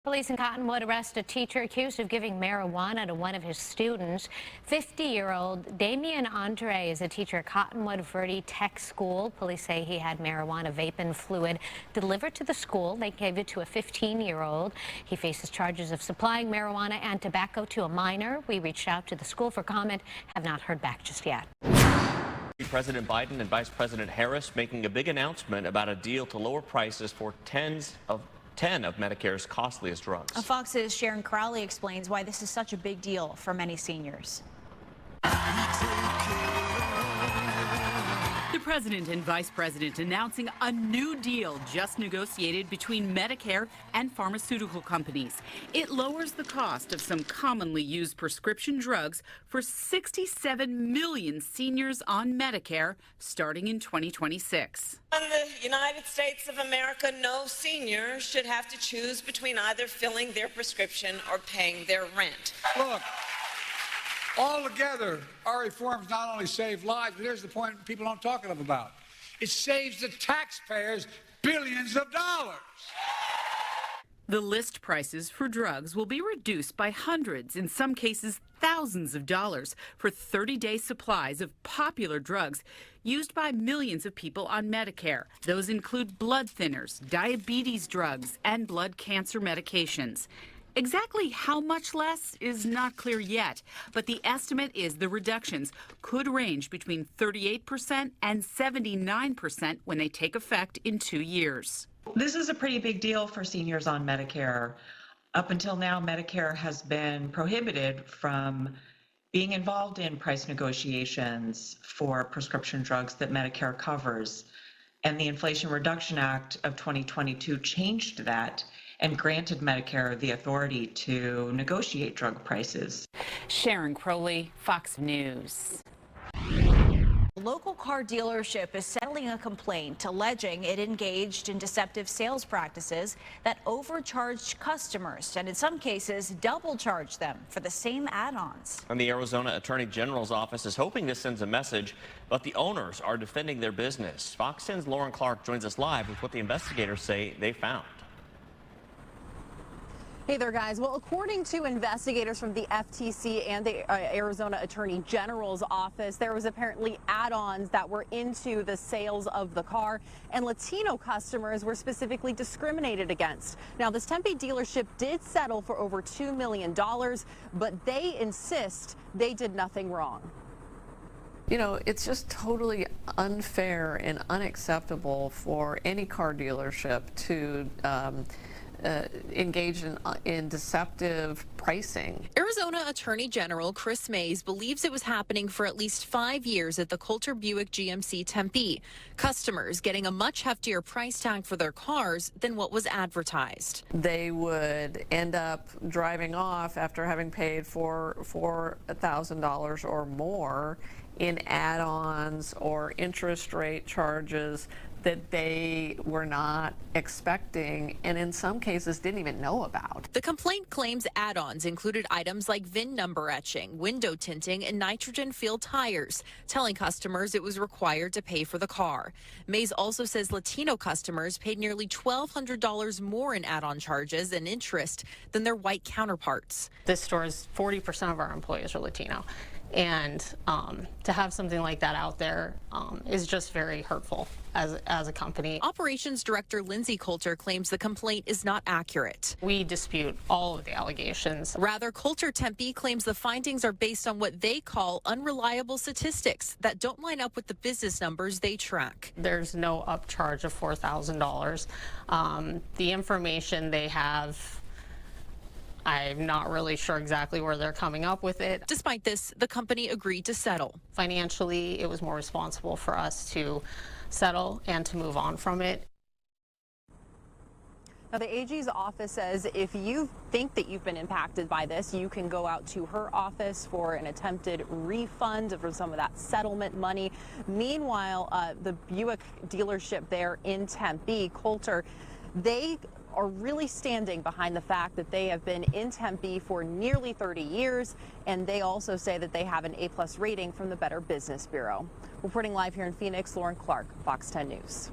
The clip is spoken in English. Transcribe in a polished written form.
Police in Cottonwood arrest a teacher accused of giving marijuana to one of his students. 50-year-old Damian Andre is a teacher at Cottonwood Verde Tech School. Police say he had marijuana vaping fluid delivered to the school. They gave it to a 15-year-old. He faces charges of supplying marijuana and tobacco to a minor. We reached out to the school for comment, have not heard back just yet. President Biden and Vice President Harris making a big announcement about a deal to lower prices for 10 of Medicare's costliest drugs. Fox's Sharon Crowley explains why this is such a big deal for many seniors. The president and vice president announcing a new deal just negotiated between Medicare and pharmaceutical companies. It lowers the cost of some commonly used prescription drugs for 67 million seniors on Medicare starting in 2026. In the United States of America, no senior should have to choose between either filling their prescription or paying their rent. Look. Altogether, our reforms not only save lives, but here's the point people don't talk enough about. It saves the taxpayers billions of dollars. The list prices for drugs will be reduced by hundreds, in some cases thousands of dollars, for 30-day supplies of popular drugs used by millions of people on Medicare. Those include blood thinners, diabetes drugs, and blood cancer medications. Exactly how much less is not clear yet, but the estimate is the reductions could range between 38% and 79% when they take effect in 2 years. This is a pretty big deal for seniors on Medicare. Up until now, Medicare has been prohibited from being involved in price negotiations for prescription drugs that Medicare covers. And the Inflation Reduction Act of 2022 changed that and granted Medicare the authority to negotiate drug prices. Sharon Crowley, Fox News. A local car dealership is settling a complaint alleging it engaged in deceptive sales practices that overcharged customers and in some cases double charged them for the same add-ons. And the Arizona Attorney General's office is hoping this sends a message, but the owners are defending their business. Fox 10's Lauren Clark joins us live with what the investigators say they found. Hey there, guys. Well, according to investigators from the FTC and the Arizona Attorney General's office, there was apparently add-ons that were into the sales of the car, and Latino customers were specifically discriminated against. Now, this Tempe dealership did settle for over $2 million, but they insist they did nothing wrong. You know, it's just totally unfair and unacceptable for any car dealership to engage in deceptive pricing. Arizona Attorney General Chris Mays believes it was happening for at least 5 years at the Coulter Buick GMC Tempe. Customers getting a much heftier price tag for their cars than what was advertised. They would end up driving off after having paid for $1,000 or more in add-ons or interest rate charges that they were not expecting and in some cases didn't even know about. The complaint claims add-ons included items like VIN number etching, window tinting, and nitrogen-filled tires, telling customers it was required to pay for the car. Mays also says Latino customers paid nearly $1,200 more in add-on charges and interest than their white counterparts. This store is 40% of our employees are Latino. And to have something like that out there is just very hurtful as a company. Operations Director Lindsay Coulter claims the complaint is not accurate. We dispute all of the allegations. Rather, Coulter Tempe claims the findings are based on what they call unreliable statistics that don't line up with the business numbers they track. There's no upcharge of $4,000. The information they have, I'm not really sure exactly where they're coming up with it. Despite this, the company agreed to settle. Financially, it was more responsible for us to settle and to move on from it. Now, the AG's office says if you think that you've been impacted by this, you can go out to her office for an attempted refund for some of that settlement money. Meanwhile, the Buick dealership there in Tempe, Coulter, they are really standing behind the fact that they have been in Tempe for nearly 30 years, and they also say that they have an A+ rating from the Better Business Bureau. Reporting live here in Phoenix, Lauren Clark, Fox 10 News.